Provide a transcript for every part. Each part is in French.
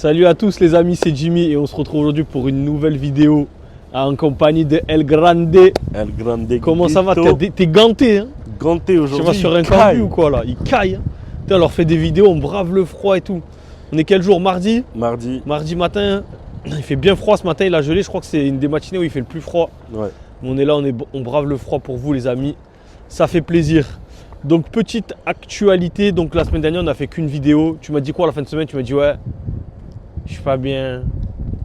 Salut à tous les amis, c'est Jimmy et on se retrouve aujourd'hui pour une nouvelle vidéo en compagnie de El Grande. El Grande. Comment ça va? T'es ganté, hein? Ganté aujourd'hui. Tu vas sur un cambu ou quoi là? Il caille. Hein. On leur fait des vidéos, on brave le froid et tout. On est quel jour? Mardi? Mardi matin. Il fait bien froid ce matin, il a gelé. Je crois que c'est une des matinées où il fait le plus froid. Ouais. On est là, on brave le froid pour vous les amis. Ça fait plaisir. Donc petite actualité, donc la semaine dernière on n'a fait qu'une vidéo. Tu m'as dit quoi à la fin de semaine? Tu m'as dit ouais, je suis pas bien.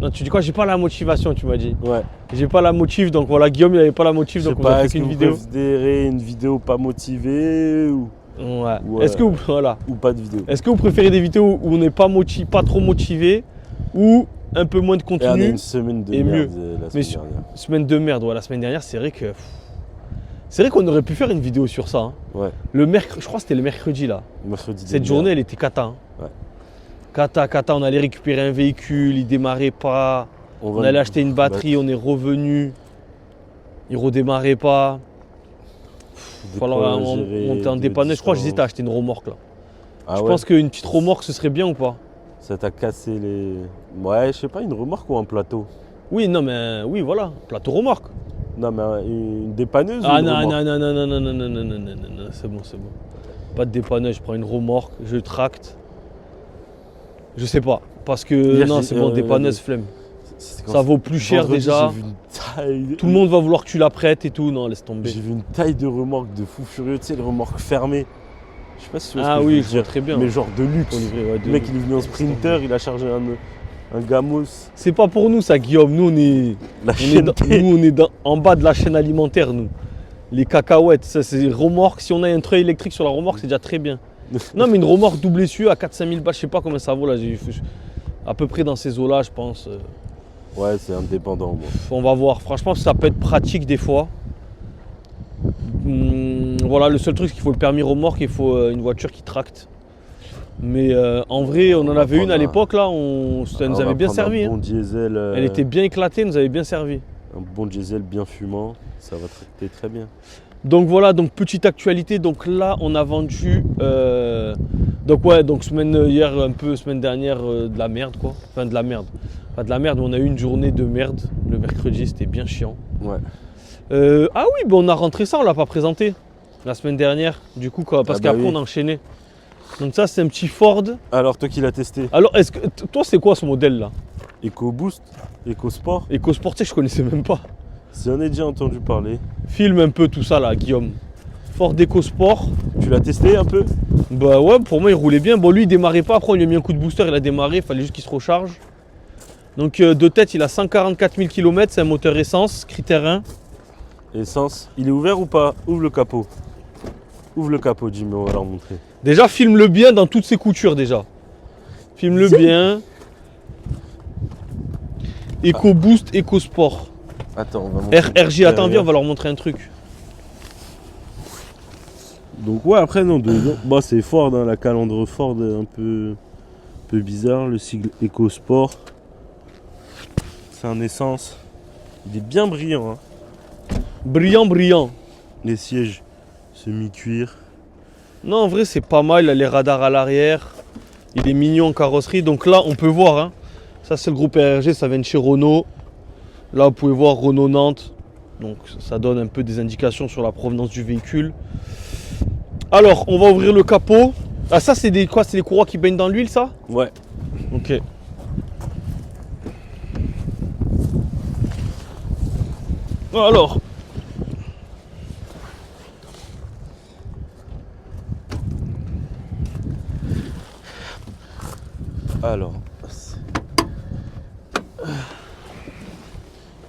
Non, tu dis quoi? J'ai pas la motivation, tu m'as dit. Ouais. J'ai pas la motive, donc voilà, Guillaume il avait pas la motive, donc on a fait qu'une vidéo. Est-ce que vous considérez une vidéo pas motivée ou... Ouais. Est-ce que vous... voilà. Ou pas de vidéo? Est-ce que vous préférez des vidéos où on n'est pas trop motivé ou un peu moins de contenu? Et on a une semaine de et merde mieux. la semaine dernière. Semaine de merde, ouais, la semaine dernière, c'est vrai que... C'est vrai qu'on aurait pu faire une vidéo sur ça. Hein. Ouais. Je crois que c'était le mercredi là. Mercredi. Cette journée, elle était cata. Hein. Ouais. Cata, on allait récupérer un véhicule, il démarrait pas. On allait acheter une batterie, on est revenu. Il redémarrait pas. Il falloir monter en dépannage. Je crois que j'hésite à acheter une remorque là. Ah je ouais. pense qu'une petite remorque ce serait bien ou pas? Ça t'a cassé les... Ouais, je sais pas, une remorque ou un plateau? Oui, non mais oui, voilà, plateau remorque. Non mais une dépanneuse Ah ou une non, remorque? non, c'est bon. Pas de dépannage, je prends une remorque, je tracte. Je sais pas, parce que non, c'est bon, dépanneuse, flemme. Ça vaut plus cher déjà. Tout le monde va vouloir que tu la prêtes et tout, non, laisse tomber. J'ai vu une taille de remorque de fou furieux, tu sais, les remorques fermées. Je sais pas si tu vois ah ce que oui, je veux dire. très bien. Mais genre de luxe. Ouais, le mec il est venu en sprinter, il a chargé un gamos. C'est pas pour nous ça, Guillaume. Nous on est en bas de la chaîne alimentaire, nous. Les cacahuètes, ça c'est remorque. Si on a un treuil électrique sur la remorque, c'est déjà très bien. Non, mais une remorque double essieu à 4-5 000 balles, je sais pas combien ça vaut là. À peu près dans ces eaux-là, je pense. Ouais, c'est indépendant. Moi. On va voir. Franchement, ça peut être pratique des fois. Voilà, le seul truc, c'est qu'il faut le permis remorque et il faut une voiture qui tracte. Mais en vrai, on en avait une à l'époque, là, ça nous avait bien servi. Un bon diesel. Elle était bien éclatée, nous avait bien servi. Un bon diesel bien fumant, ça va tracter très bien. Donc voilà, donc petite actualité. Donc là, on a vendu. Donc semaine dernière, de la merde quoi. Enfin de la merde. Pas de la merde, mais on a eu une journée de merde. Le mercredi, c'était bien chiant. Ouais. Ah oui, on a rentré ça, on l'a pas présenté la semaine dernière. Du coup, parce qu'après on a enchaîné. Donc ça, c'est un petit Ford. Alors toi qui l'as testé? Alors, toi, c'est quoi ce modèle là? EcoBoost, EcoSport. EcoSport, je connaissais même pas. Si on a déjà entendu parler. Filme un peu tout ça là, Guillaume. Ford EcoSport. Tu l'as testé un peu? Bah ouais, pour moi il roulait bien. Bon, lui il démarrait pas. Après on lui a mis un coup de booster, il a démarré. Il fallait juste qu'il se recharge. Donc de tête, il a 144 000 km. C'est un moteur essence, critère 1. Essence. Il est ouvert ou pas? Ouvre le capot. Ouvre le capot, Jimmy, on va leur montrer. Déjà, filme-le bien dans toutes ses coutures déjà. Filme-le bien. EcoBoost, EcoSport. Attends, on va montrer. RG, attends, viens, on va leur montrer un truc. Donc ouais, après non, bah, c'est Ford, hein, la calandre Ford un peu bizarre, le sigle EcoSport. C'est un essence. Il est bien brillant. Hein. Brillant. Les sièges semi-cuir. Non, en vrai, c'est pas mal. Il a les radars à l'arrière. Il est mignon en carrosserie. Donc là, on peut voir. Hein, ça, c'est le groupe RRG. Ça vient de chez Renault. Là, vous pouvez voir Renault Nantes. Donc, ça donne un peu des indications sur la provenance du véhicule. Alors, on va ouvrir le capot. Ah, ça, c'est quoi? C'est des courroies qui baignent dans l'huile, ça? Ouais. Ok. Alors.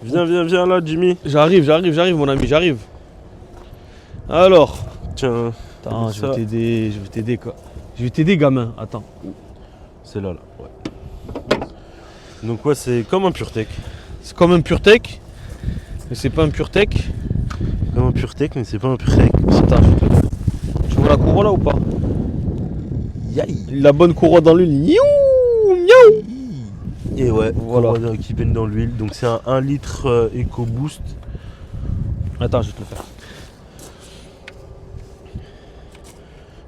Viens là, Jimmy. J'arrive, mon ami, j'arrive. Alors. Tiens. Attends, je vais t'aider, quoi. Je vais t'aider, gamin. Attends. C'est là. Ouais. Donc, ouais, c'est comme un PureTech. C'est comme un PureTech. Mais c'est pas un PureTech. Comme un PureTech, mais c'est pas un PureTech. Attends, tu vois la courroie là ou pas? La bonne courroie dans l'huile. Et ouais, voilà. Qui baigne dans l'huile. Donc c'est un 1 litre EcoBoost. Attends, je vais te le faire.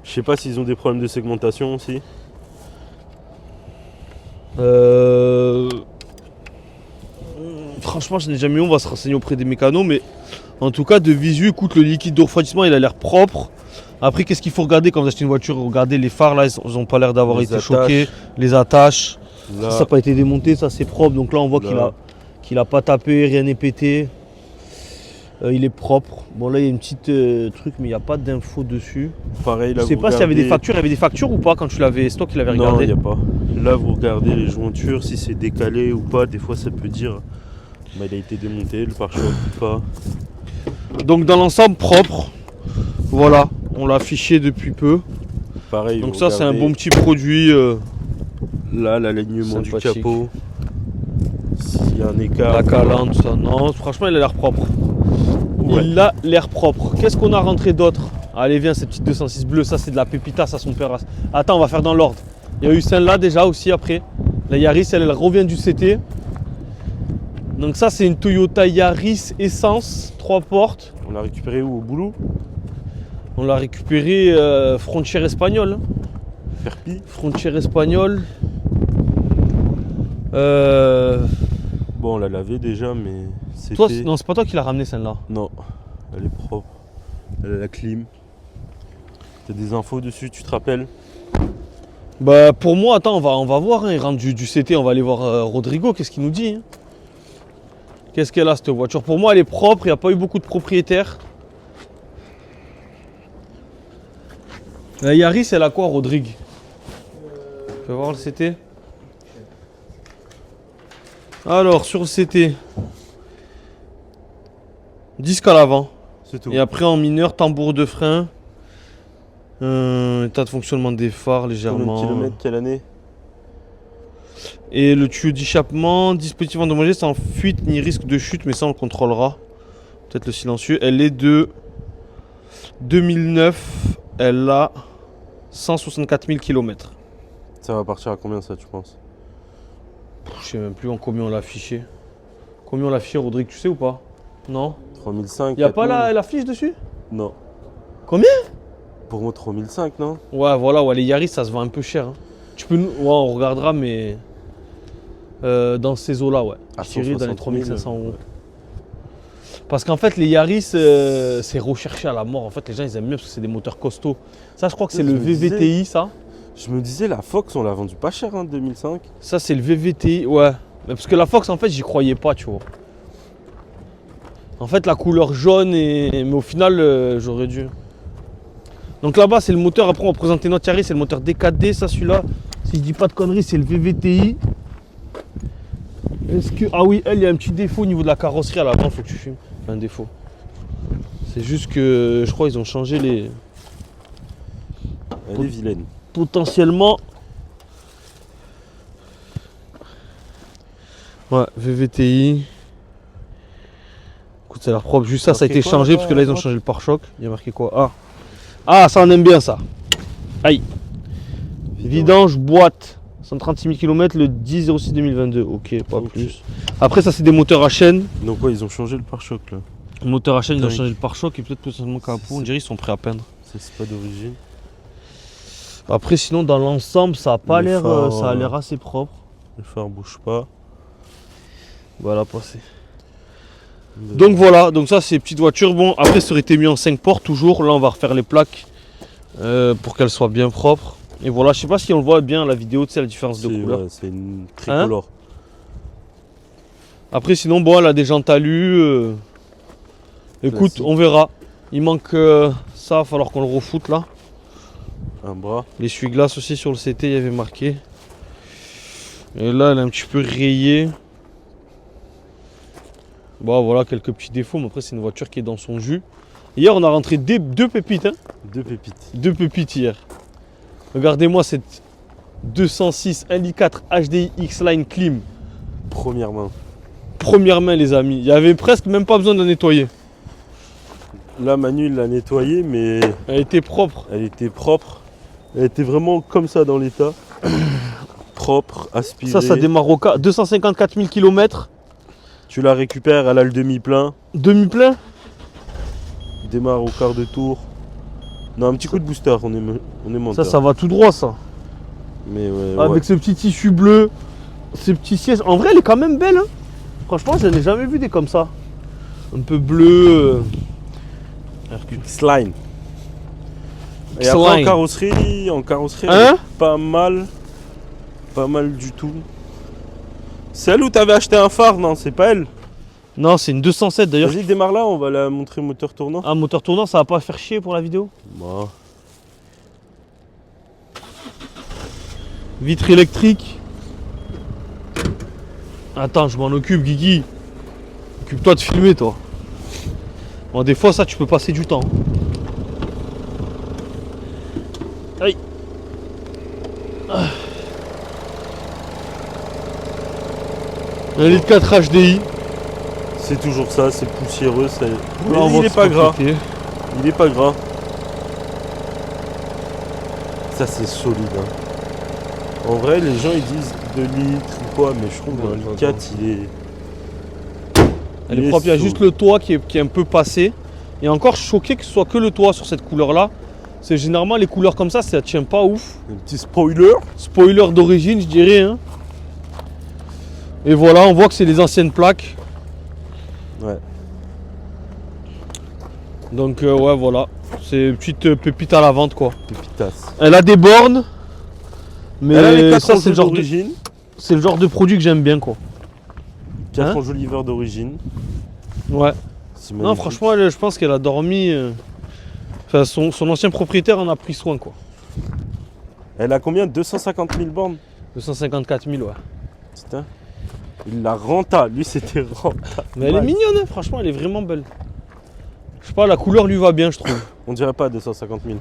Je sais pas s'ils ont des problèmes de segmentation aussi. Franchement, je n'ai jamais eu, on va se renseigner auprès des mécanos, mais en tout cas, de visu, écoute, le liquide de refroidissement, il a l'air propre. Après, qu'est-ce qu'il faut regarder quand vous achetez une voiture? Regardez les phares, là, ils n'ont pas l'air d'avoir Les été attaches. choqués. Les attaches, Là, ça n'a pas été démonté, ça c'est propre. Donc là, on voit Là. qu'il a pas tapé, rien n'est pété. Il est propre. Bon, là, il y a une petite truc, mais il n'y a pas d'infos dessus. pareil, là, Je sais vous pas s'il y avait des regardez- factures. Il y avait des factures ou pas quand tu l'avais? C'est toi qui l'avais Non, regardé? il n'y a pas. Là, vous regardez les jointures, si c'est décalé ou pas. Des fois, ça peut dire bah, il a été démonté, le pare-choc ou pas. Donc, dans l'ensemble, propre. Voilà, on l'a affiché depuis peu. Pareil, Donc vous ça, c'est un regardez bon petit produit. Là, l'alignement du sympathique. capot. S'il y a un écart. La calandre, ça. Non, franchement, il a l'air propre. Ouais. Il a l'air propre. Qu'est-ce qu'on a rentré d'autre? Allez, viens, cette petite 206 bleue. Ça, c'est de la pépita, ça, son père. Attends, on va faire dans l'ordre. Il y a eu celle-là déjà aussi après. La Yaris, elle revient du CT. Donc ça, c'est une Toyota Yaris Essence, 3 portes. On l'a récupéré où? Au boulot? On l'a récupéré frontière espagnole. Perpi? Frontière espagnole. Bon, on l'a lavé déjà, mais Toi, c'était... non, c'est pas toi qui l'as ramené celle-là. Non, elle est propre. Elle a la clim. T'as des infos dessus, tu te rappelles? Bah pour moi, attends, on va voir, hein, il rentre du CT, on va aller voir Rodrigo, qu'est-ce qu'il nous dit, hein. Qu'est-ce qu'elle a cette voiture? Pour moi, elle est propre, il n'y a pas eu beaucoup de propriétaires. La Yaris, elle a quoi, Rodrigue? Fais voir le CT. Alors, sur le CT, disque à l'avant. C'est tout. Et après, en mineur, tambour de frein. État de fonctionnement des phares Combien de légèrement. kilomètres, quelle année? Et le tuyau d'échappement, dispositif endommagé sans fuite ni risque de chute, mais ça on le contrôlera. Peut-être le silencieux. Elle est de 2009, elle a 164 000 km. Ça va partir à combien ça, tu penses? Je sais même plus en combien on l'a affiché. Combien on l'a affiché, Rodrigue, tu sais ou pas? Non? 3005. Il n'y a pas 4000? la fiche dessus? Non. Combien? Pour moi, 3005, non? Ouais, voilà, ouais, les Yaris ça se vend un peu cher, hein. Tu peux, ouais, on regardera, mais dans ces eaux-là, ouais. À Je dirais dans les 160 000, 3500 euros. ouais. Parce qu'en fait, les Yaris, c'est recherché à la mort. En fait, les gens, ils aiment bien parce que c'est des moteurs costauds. Ça, je crois que c'est Je le me disais- VVTI, ça. Je me disais, la Fox, on l'a vendu pas cher, hein, 2005. Ça, c'est le VVTI, ouais. Mais parce que la Fox, en fait, j'y croyais pas, tu vois. En fait, la couleur jaune, mais au final, j'aurais dû. Donc là-bas, c'est le moteur. Après, on va présenter notre Yaris, c'est le moteur D4D, ça, celui-là. Si je dis pas de conneries, c'est le VVTI. Est-ce que. Ah oui, elle, il y a un petit défaut au niveau de la carrosserie à l'avant, faut que tu filmes. Un défaut. C'est juste que je crois qu'ils ont changé les. Elle est vilaine. Potentiellement. Ouais, VVTI. Écoute, ça a l'air propre. Juste ça, ça a Marqué été quoi, changé là-bas, parce que là, à ils ont droite changé le pare-choc. Il y a marqué quoi? Ah. Ah, ça, on aime bien ça. Aïe. Vidange, boîte. 136 000 km le 10-06-2022. Ok, pas Ok. plus. Après, ça, c'est des moteurs à chaîne. Donc, quoi, ils ont changé le pare-choc là. Moteur à chaîne, ils ont Dingue. changé le pare-choc et peut-être potentiellement capot. On dirait qu'ils sont prêts à peindre. Ça, c'est pas d'origine. Après, sinon, dans l'ensemble, ça a pas Les l'air. phares, Ça a l'air assez propre. Le phare bouge pas. Voilà, passé. Donc voilà, donc ça c'est petite voiture. Bon, après ça aurait été mis en 5 portes toujours. Là on va refaire les plaques pour qu'elles soient bien propres. Et voilà, je sais pas si on le voit bien à la vidéo, tu sais la différence de C'est couleur. ouais, c'est une tricolore. Après sinon bon, elle a des jantes alu. Écoute, Classique. on verra. Il manque ça, il va falloir qu'on le refoute là. Un bras. L'essuie-glace aussi sur le CT, il y avait marqué. Et là elle est un petit peu rayée. Bon voilà, quelques petits défauts, mais après c'est une voiture qui est dans son jus. Hier on a rentré deux pépites, hein. Deux pépites. Deux pépites hier. Regardez-moi cette 206 1.4 HDI X-Line Clim. Première main. Première main les amis. Il y avait presque même pas besoin de nettoyer. Là, Manu l'a nettoyée, mais Elle était propre. elle était propre. Elle était vraiment comme ça dans l'état. Propre, aspirée. Ça démarre au cas. 254 000 km. Tu la récupères, elle a le demi-plein. Demi-plein. Démarre au quart de tour. Non, un petit coup de booster, on est menteur. Ça va tout droit ça. Mais ouais, Avec ce petit tissu bleu. ce petit siège, en vrai, elle est quand même belle. Hein. Franchement, je n'ai jamais vu des comme ça. Un peu bleu. X-Line. Et X-Line. après en carrosserie, elle Hein? est pas mal. Pas mal du tout. C'est elle où t'avais acheté un phare, non? C'est pas elle? Non, c'est une 207 d'ailleurs. Vas-y, démarre là, on va la montrer moteur tournant. Ah, moteur tournant, ça va pas faire chier pour la vidéo? Bah. Vitre électrique. Attends, je m'en occupe, Guigui. Occupe-toi de filmer, toi. Bon, des fois, ça, tu peux passer du temps. Aïe. Ah. Un litre 4 HDI. C'est toujours ça, c'est poussiéreux. Ça... Là, Mais on voit il que est c'est pas gras. compliqué. Il est pas gras. Ça, c'est solide. Hein. En vrai, les gens ils disent 2 litres ou quoi, mais je trouve Ouais, un litre 4, il est. Elle est propre, il y a juste le toit qui est un peu passé. Et encore, je suis choqué que ce soit que le toit sur cette couleur-là. C'est généralement les couleurs comme ça tient pas ouf. Un petit spoiler. Spoiler d'origine, je dirais. Hein. Et voilà, on voit que c'est les anciennes plaques. Ouais. Donc ouais, voilà. C'est une petite pépite à la vente, quoi. Pépitas. Elle a des bornes. Mais Elle a les 4 ça, c'est d'origine. le genre de produit que j'aime bien, quoi. 4 Hein enjoliveurs d'origine. Ouais. C'est Non, magnifique. franchement, je pense qu'elle a dormi. Enfin, son ancien propriétaire en a pris soin, quoi. Elle a combien? 250 000 bornes? 254 000, ouais. Putain. Il l'a renta. Lui, c'était renta. Mais elle est mignonne, hein, franchement, elle est vraiment belle. Je sais pas, la couleur lui va bien, je trouve. On dirait pas 250 000.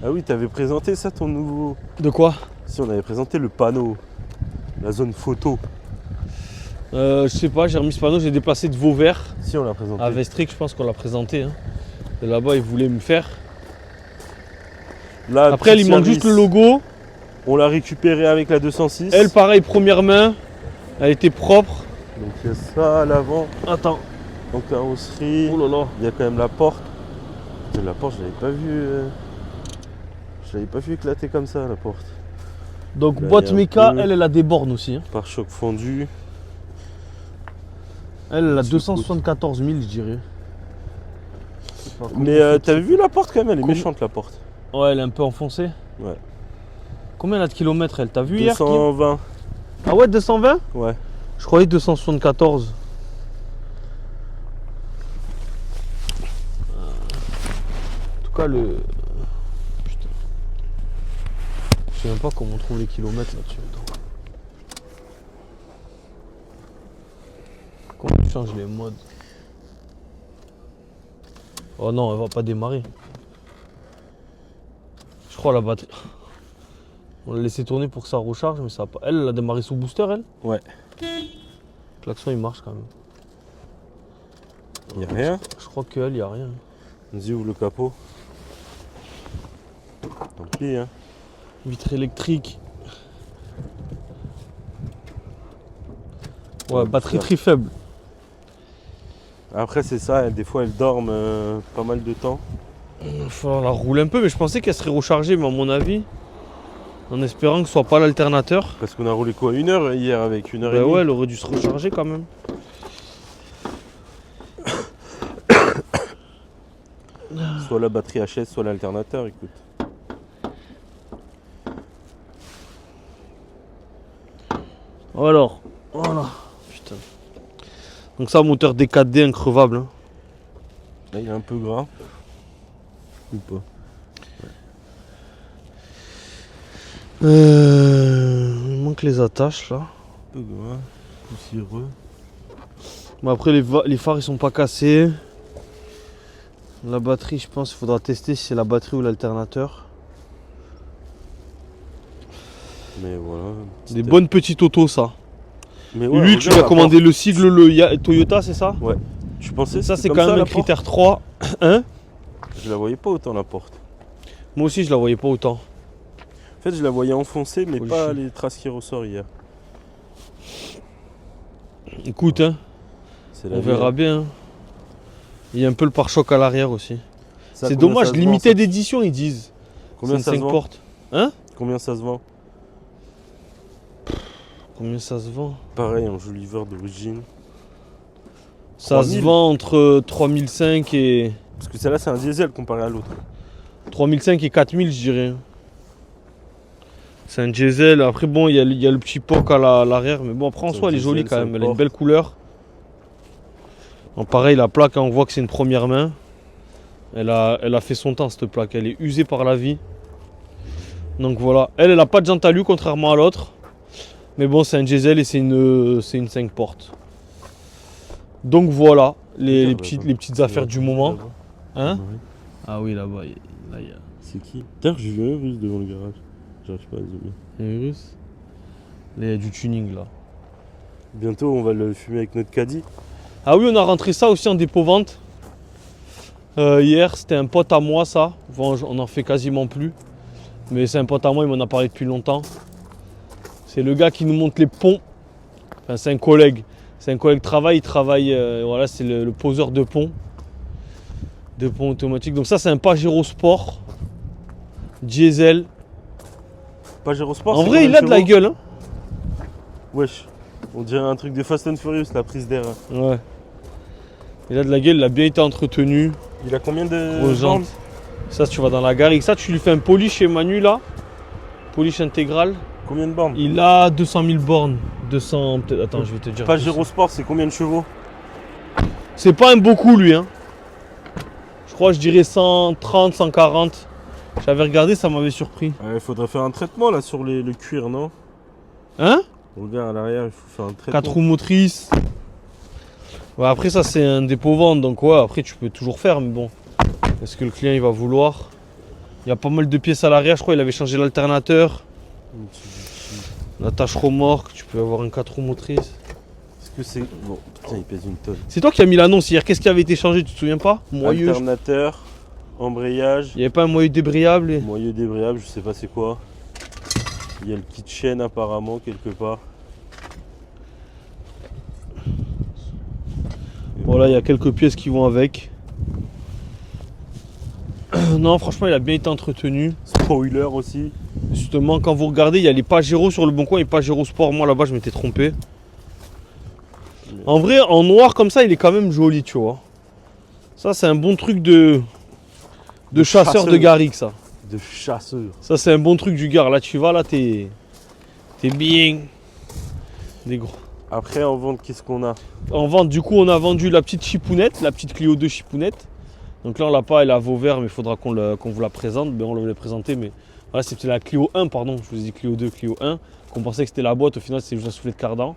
Ah oui, t'avais présenté ça, ton nouveau. De quoi? Si, on avait présenté le panneau. La zone photo. Je sais pas, j'ai remis ce panneau, j'ai déplacé de Vauvert Si, on l'a présenté. à Vestric, je pense qu'on l'a présenté. Hein. Et là-bas, ils voulaient me faire. Là, Après, il petit manque service. juste le logo. On l'a récupéré avec la 206. Elle, pareil, première main. Elle était propre. Donc il y a ça à l'avant. Attends. En carrosserie. Oh là là. Il y a quand même la porte. La porte, je l'avais pas vue. Je l'avais pas vu éclater comme ça, la porte. Donc, Là, boîte il y a un méca, peu. elle a des bornes aussi. Hein. Pare-choc fondu. Elle a Sous-côte. 274 000, je dirais. Je sais pas comment Mais on fait t'avais vu la porte quand même, elle est Comment- méchante la porte. Ouais, elle est un peu enfoncée. Ouais. Combien elle a de kilomètres, elle? T'as vu hier Kim 220. Ah ouais, 220? Ouais. Je croyais 274. En tout cas, le. Putain. Je sais même pas comment on trouve les kilomètres là-dessus. Attends. Comment tu changes les modes? Oh non, elle va pas démarrer. Je crois la batterie. On l'a laissé tourner pour que ça recharge, mais ça a pas. Elle a démarré sous booster, elle? Ouais. Le klaxon il marche quand même. Il y a rien. Je crois qu'elle, il y a rien. Vas-y, ouvre le capot. Tant pis, hein. Vitre électrique. Ouais, batterie très faible. Après, c'est ça, des fois, elles dorment pas mal de temps. Il va falloir la rouler un peu, mais je pensais qu'elle serait rechargée, mais à mon avis, en espérant que ce soit pas l'alternateur. Parce qu'on a roulé quoi? 1 heure hier avec 1 heure et Bah demie. ouais, elle aurait dû se recharger quand même. Soit la batterie HS, soit l'alternateur, écoute. Alors, voilà. Putain. Donc ça, moteur D4D increvable. Hein. Là, il est un peu gras. Ou pas? Il manque les attaches là. Un peu gras. Poussiéreux. Mais après, les phares ils sont pas cassés. La batterie, je pense, il faudra tester si c'est la batterie ou l'alternateur. Mais voilà. Des bonnes petites autos, ça. Mais Lui, regarde tu lui as la commandé le sigle Toyota, c'est ça? porte. Ouais. Tu pensais Ça, c'était c'est comme quand même la un porte critère 3. Hein? Je la voyais pas autant la porte. Moi aussi, je la voyais pas autant. En fait, je la voyais enfoncée, mais Faut le pas chier. les traces qui ressortent hier. Écoute, hein, C'est la on vie, verra hein. bien. hein. Il y a un peu le pare-choc à l'arrière aussi. Ça, C'est combien dommage, ça se limité vend, ça d'édition, ils disent. Combien C'est ça une se 5 vend portes. Hein? Combien ça se vend? Combien ça se vend? Pareil, un joli verre d'origine. Ça 3000. se vend entre 3005 et... Parce que celle-là, c'est un diesel comparé à l'autre. 3005 et 4000, je dirais. C'est un diesel. Après, bon, il y a le petit POC à l'arrière. Mais bon, après, en C'est soi, un elle est jolie diesel, quand c'est même. un Elle a une port. belle couleur. Bon, pareil, la plaque, hein, on voit que c'est une première main. Elle a fait son temps, cette plaque. Elle est usée par la vie. Donc voilà. Elle a pas de jante alu, contrairement à l'autre. Mais bon, c'est un diesel et c'est une 5 portes. Donc voilà, les petites affaires du moment. Hein? Ouais. Ah oui, là-bas, là, il y a C'est qui? D'ailleurs, j'ai vu un russe devant le garage. J'arrive pas à zoomer. un russe. Là, il y a du tuning, là. Bientôt, on va le fumer avec notre caddie. Ah oui, on a rentré ça aussi en dépôt-vente. Hier, c'était un pote à moi, ça. Bon, on en fait quasiment plus. Mais c'est un pote à moi, il m'en a parlé depuis longtemps. C'est le gars qui nous monte les ponts. Enfin, c'est un collègue. C'est un collègue de travail. Il travaille, voilà, c'est le poseur de pont. De pont automatique. Donc ça, c'est un Pajero Sport. Diesel. Pajero Sport. En c'est vrai, combien il a de la chevaux gueule. Hein. Wesh. On dirait un truc de Fast and Furious, la prise d'air. Ouais. Il a de la gueule, il a bien été entretenu. Il a combien de Aux jantes. bandes? Ça, tu vas dans la gare. Et ça, tu lui fais un polish chez Manu, là. Polish intégral. Combien de bornes? Il a 200 000 bornes. 200, peut-être. Attends, je vais te dire. Pajero Sport, c'est combien de chevaux? C'est pas un beaucoup, lui. Hein. Je crois, je dirais 130, 140. J'avais regardé, ça m'avait surpris. Il faudrait faire un traitement là sur le cuir, non? Hein? Regarde à l'arrière, il faut faire un traitement. 4 roues motrices. Ouais, après, ça, c'est un dépôt-vente. Donc, ouais, après, tu peux toujours faire. Mais bon, est-ce que le client, il va vouloir? Il y a pas mal de pièces à l'arrière. Je crois qu'il avait changé l'alternateur. La tâche remorque. Tu peux avoir un 4 roues motrices. Est-ce que c'est. Bon, putain, il pèse une tonne. C'est toi qui as mis l'annonce hier. Qu'est-ce qui avait été changé? Tu te souviens pas? Moyeu. Alternateur, embrayage, Il n'y avait pas un moyeu débrayable et... moyeu débrayable, je sais pas c'est quoi. Il y a le kit chaîne apparemment quelque part. Voilà, il y a quelques pièces qui vont avec. Non, franchement, il a bien été entretenu. Spoiler aussi. Justement, quand vous regardez, il y a les Pajero sur le bon coin et Pajero Sport. Moi, là-bas, je m'étais trompé. En vrai, en noir comme ça, il est quand même joli, tu vois. Ça, c'est un bon truc de chasseur de Garrigue, ça. De chasseur. Ça, c'est un bon truc du gars. Là, tu vas, là, t'es bien. Des gros. Après en vente, qu'est-ce qu'on a? En vente, du coup, on a vendu la petite chipounette, la petite Clio 2 chipounette. Donc là, on l'a pas, elle a Vauvert, mais il faudra qu'on vous la présente. Ben, on l'a présenté, mais voilà, c'était la Clio 1, pardon. Je vous ai dit Clio 2, Clio 1. Qu'on pensait que c'était la boîte, au final, c'est juste un soufflet de cardan.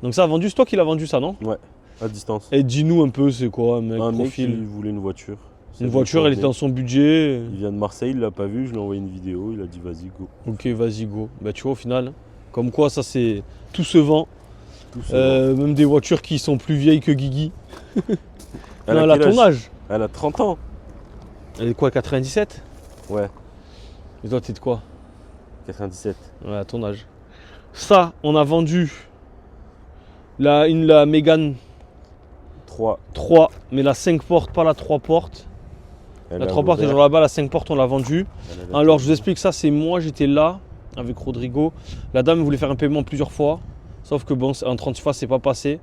Donc ça a vendu, c'est toi qui l'as vendu ça, non? Ouais, à distance. Et dis-nous un peu, c'est quoi, un mec, Un mec profil. qui voulait une voiture. Une voiture, elle était dans son budget. Il vient de Marseille, il l'a pas vu, je lui ai envoyé une vidéo, il a dit vas-y go. Ok, vas-y, go. Bah, tu vois, au final, comme quoi, ça, c'est. Tout se vend. Tout se vend. Même des voitures qui sont plus vieilles que Guigui. Elle Non, a elle a quel ton âge âge. Elle a 30 ans. Elle est quoi, 97? Ouais, Et toi, t'es de quoi? 97. Ouais, à ton âge. Ça, on a vendu la Mégane 3. 3, mais la 5 portes, pas la 3 portes. La 3 portes est genre là-bas, la 5 portes, on l'a vendue. Alors, je vous explique ça, c'est moi, j'étais là avec Rodrigo. La dame voulait faire un paiement plusieurs fois, sauf que bon, en 36 fois, c'est pas passé.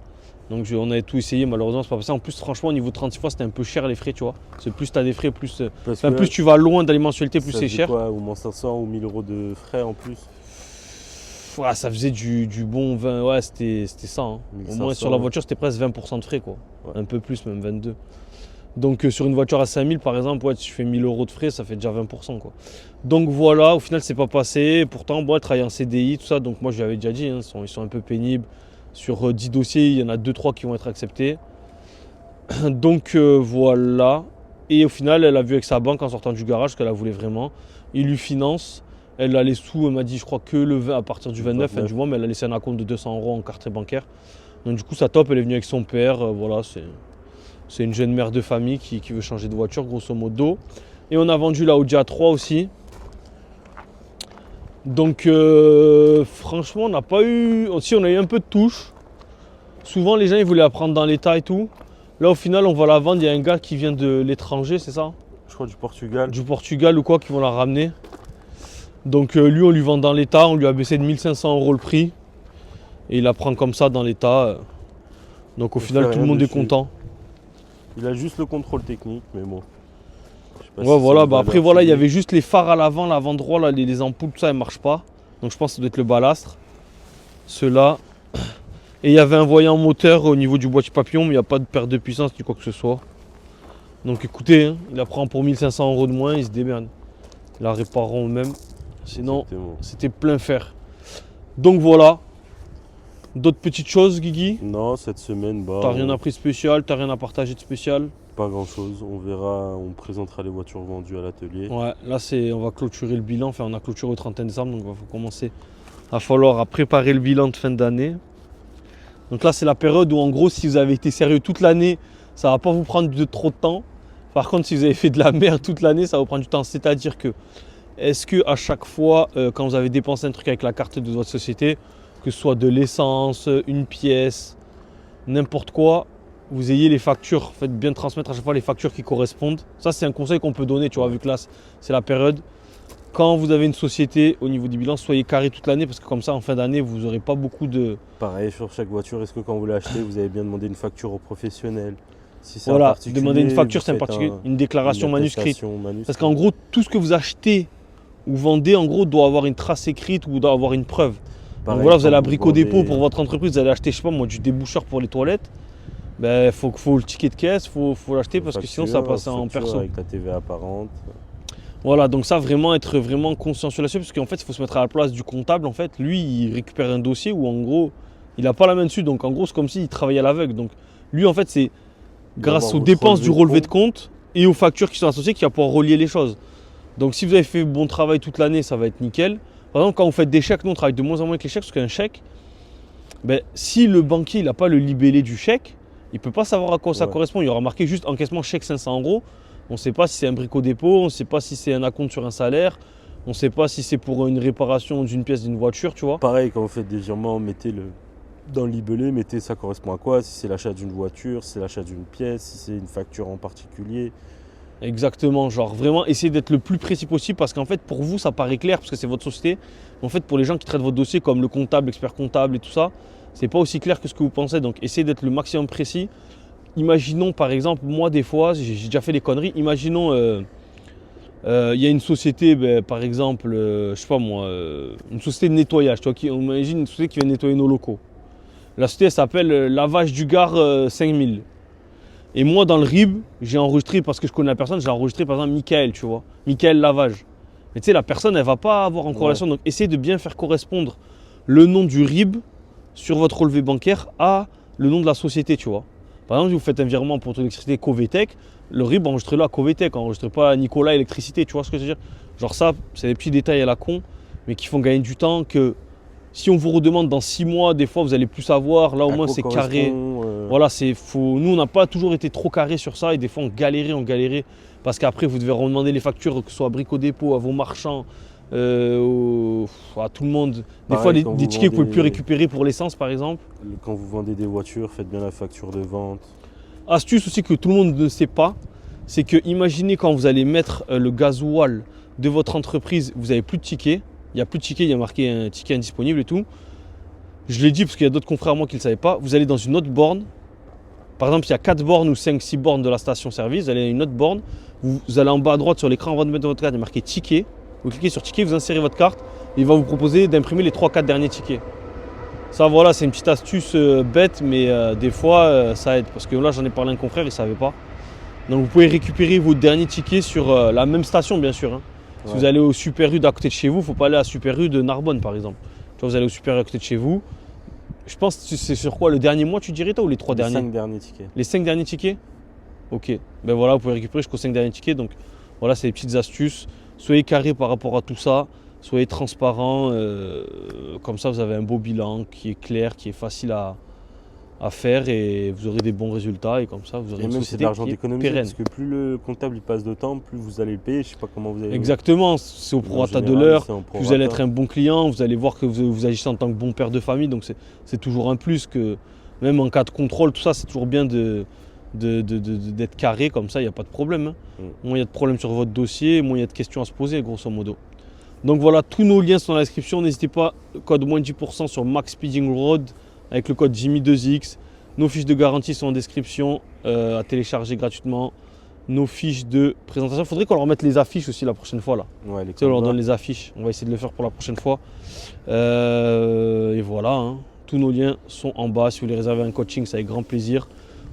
Donc, on avait tout essayé, malheureusement, c'est pas passé. En plus, franchement, au niveau 36 fois, c'était un peu cher les frais, tu vois. Parce que plus tu as des frais, plus, plus tu vas loin dans les mensualités, plus c'est cher. Quoi, au moins 500 ou 1000 euros de frais en plus. Ouais, ça faisait du bon 20, ouais, c'était ça. Hein. Au moins, sur la voiture, c'était presque 20% de frais, quoi. Ouais. Un peu plus, même 22. Donc, sur une voiture à 5000, par exemple, ouais, si tu fais 1000 euros de frais, ça fait déjà 20%, quoi. Donc, voilà, au final, c'est pas passé. Pourtant, bon, travailler en CDI, tout ça. Donc, moi, je lui avais déjà dit, hein, ils sont un peu pénibles. Sur 10 dossiers, il y en a 2-3 qui vont être acceptés. Donc, voilà. Et au final, elle a vu avec sa banque en sortant du garage qu'elle la voulait vraiment. Il lui finance. Elle a les sous, elle m'a dit, je crois que le 20 à partir du 29 fin du mois, mais elle a laissé un acompte de 200 euros en carte bancaire. Donc du coup, ça top, elle est venue avec son père. Voilà, c'est une jeune mère de famille qui veut changer de voiture, grosso modo. Et on a vendu la Audi A3 aussi. Donc franchement, on n'a pas eu... Si, on a eu un peu de touche. Souvent, les gens, ils voulaient la prendre dans l'état et tout. Là, au final, on va la vendre. Il y a un gars qui vient de l'étranger, c'est ça? Je crois du Portugal. Du Portugal ou quoi, qui vont la ramener. Donc lui, on lui vend dans l'état, on lui a baissé de 1500 euros le prix. Et il la prend comme ça dans l'état. Donc au Il final, fait tout le rien monde est dessus. content. Il a juste le contrôle technique, mais bon. Je sais pas Ouais, si c'est voilà. une Bah, après, valeur voilà, il y physique. avait juste les phares à l'avant droit, là, les ampoules, tout ça, elles marchent pas. Donc je pense que ça doit être le balastre. Ceux-là. Et il y avait un voyant moteur au niveau du boîtier papillon, mais il n'y a pas de perte de puissance ni quoi que ce soit. Donc écoutez, hein, il la prend pour 1500 € de moins, il se démerde. Ils la répareront eux-mêmes. Sinon, Exactement. c'était plein fer. Donc voilà. D'autres petites choses, Guigui? Non, cette semaine, T'as rien appris de spécial, t'as rien à partager de spécial? pas grand chose. On verra, on présentera les voitures vendues à l'atelier. Ouais, là on va clôturer le bilan. Enfin, on a clôturé au 31 décembre, donc il va commencer à falloir à préparer le bilan de fin d'année. Donc là, c'est la période où en gros, si vous avez été sérieux toute l'année, ça va pas vous prendre trop de temps. Par contre, si vous avez fait de la merde toute l'année, ça va vous prendre du temps. C'est-à-dire que, est-ce que à chaque fois, quand vous avez dépensé un truc avec la carte de votre société, que ce soit de l'essence, une pièce, n'importe quoi, vous ayez les factures, faites bien transmettre à chaque fois les factures qui correspondent. Ça, c'est un conseil qu'on peut donner, tu vois, vu que là, c'est la période. Quand vous avez une société au niveau du bilan, soyez carré toute l'année parce que comme ça, en fin d'année, vous n'aurez pas beaucoup de... Pareil sur chaque voiture, est-ce que quand vous l'achetez, vous avez bien demandé une facture au professionnel? Si c'est un Voilà, particulier, demander une facture, vous c'est un faites particulier, une déclaration une manuscrite. attestation manuscrite. Parce qu'en gros, tout ce que vous achetez ou vendez, en gros, doit avoir une trace écrite ou doit avoir une preuve. Pareil, Donc voilà, vous quand allez à Brico vendez- Dépôt pour votre entreprise, vous allez acheter, je sais pas moi, du déboucheur pour les toilettes. Ben, faut le ticket de caisse, faut l'acheter parce que sinon ça passe en facture perso. avec la TVA apparente. Voilà, donc ça, vraiment être vraiment consciencieux là-dessus, parce qu'en fait, il faut se mettre à la place du comptable. En fait, lui, il récupère un dossier où en gros, il n'a pas la main dessus. Donc en gros, c'est comme s'il travaillait à l'aveugle. Donc lui, en fait, c'est grâce avoir aux votre dépenses du relevé de relevé de compte et aux factures qui sont associées qu'il va pouvoir relier les choses. Donc si vous avez fait bon travail toute l'année, ça va être nickel. Par exemple, quand vous faites des chèques, nous on travaille de moins en moins avec les chèques, parce qu'un chèque, ben, si le banquier n'a pas le libellé du chèque, il ne peut pas savoir à quoi ça Ouais. correspond. Il y aura marqué juste encaissement chèque 500 €. On ne sait pas si c'est un Brico Dépôt, on ne sait pas si c'est un acompte sur un salaire, on ne sait pas si c'est pour une réparation d'une pièce d'une voiture, tu vois. Pareil, quand vous faites des virements, mettez-le dans le libellé, mettez ça correspond à quoi, si c'est l'achat d'une voiture, si c'est l'achat d'une pièce, si c'est une facture en particulier. Exactement, genre vraiment essayez d'être le plus précis possible parce qu'en fait pour vous ça paraît clair parce que c'est votre société. Mais en fait pour les gens qui traitent votre dossier comme le comptable, l'expert comptable et tout ça, c'est pas aussi clair que ce que vous pensez. Donc essayez d'être le maximum précis. Imaginons par exemple, moi des fois j'ai déjà fait des conneries. Imaginons il y a une société, ben, par exemple, je sais pas moi, une société de nettoyage. Tu vois, on imagine une société qui vient nettoyer nos locaux. La société elle s'appelle Lavage du Gard 5000. Et moi, dans le RIB, j'ai enregistré, parce que je connais la personne, j'ai enregistré par exemple Michael, tu vois. Michael Lavage. Mais tu sais, la personne, elle va pas avoir en corrélation. Donc, essayez de bien faire correspondre le nom du RIB sur votre relevé bancaire à le nom de la société, tu vois. Par exemple, si vous faites un virement pour votre électricité Covetech, le RIB, enregistrez-le à Covetech, enregistrez pas à Nicolas Électricité, tu vois ce que je veux dire. Genre ça, c'est des petits détails à la con, mais qui font gagner du temps que si on vous redemande dans 6 mois, des fois, vous allez plus savoir. Là, au À moins, quoi c'est carré. correspond, Voilà, c'est faux. Nous, on n'a pas toujours été trop carré sur ça et des fois, on galérait. Parce qu'après, vous devez redemander les factures, que ce soit à Brico Dépôt, à vos marchands, à tout le monde. Des Pareil, fois, quand des vous tickets, vous ne pouvez vendez- plus récupérer pour l'essence, par exemple. Quand vous vendez des voitures, faites bien la facture de vente. Astuce aussi que tout le monde ne sait pas, c'est que imaginez quand vous allez mettre le gasoil de votre entreprise, vous n'avez plus de ticket. Il n'y a plus de ticket, il y a marqué un ticket indisponible et tout. Je l'ai dit parce qu'il y a d'autres confrères à moi qui ne le savaient pas. Vous allez dans une autre borne. Par exemple, il y a 4 bornes ou 5, 6 bornes de la station-service. Vous allez à une autre borne. Vous allez en bas à droite sur l'écran avant de mettre votre carte, il y a marqué ticket. Vous cliquez sur ticket, vous insérez votre carte. Et il va vous proposer d'imprimer les 3-4 derniers tickets. Ça, voilà, c'est une petite astuce bête, mais des fois, ça aide. Parce que là, j'en ai parlé à un confrère, il ne savait pas. Donc, vous pouvez récupérer vos derniers tickets sur la même station, bien sûr. Hein. Si vous allez au Super U d'à côté de chez vous, il ne faut pas aller à Super U de Narbonne, par exemple. Tu vois, vous allez au Super U à côté de chez vous. Je pense que c'est sur quoi? Le dernier mois, tu dirais, toi, ou les 3 Les derniers? 5 derniers tickets. Les 5 derniers tickets? Ok. Ben voilà, vous pouvez récupérer jusqu'aux 5 derniers tickets. Donc, voilà, c'est des petites astuces. Soyez carré par rapport à tout ça. Soyez transparent. Comme ça, vous avez un beau bilan qui est clair, qui est facile à faire et vous aurez des bons résultats et comme ça vous aurez Et une même c'est société de l'argent qui est d'économiser pérenne. parce que plus le comptable il passe de temps, plus vous allez le payer. Je sais pas comment vous allez. Exactement, c'est au En prorata de général, l'heure, c'est en puis vous allez prorata. être un bon client, vous allez voir que vous agissez en tant que bon père de famille, donc c'est toujours un plus que même en cas de contrôle, tout ça c'est toujours bien d'être carré, comme ça il n'y a pas de problème. Hein. Moins il y a de problèmes sur votre dossier, moins il y a de questions à se poser grosso modo. Donc voilà, tous nos liens sont dans la description. N'hésitez pas, le code moins 10% sur Max Speeding Road avec le code Jimmy2X. Nos fiches de garantie sont en description à télécharger gratuitement. Nos fiches de présentation. Il faudrait qu'on leur mette les affiches aussi la prochaine fois là. Ouais, les Tu sais, on leur combats. donne les affiches. On va essayer de le faire pour la prochaine fois. Et voilà, hein. Tous nos liens sont en bas. Si vous voulez réserver un coaching, c'est avec grand plaisir.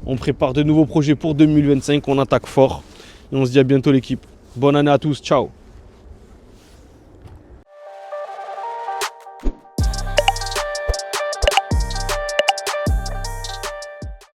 On prépare de nouveaux projets pour 2025. On attaque fort. Et on se dit à bientôt l'équipe. Bonne année à tous. Ciao.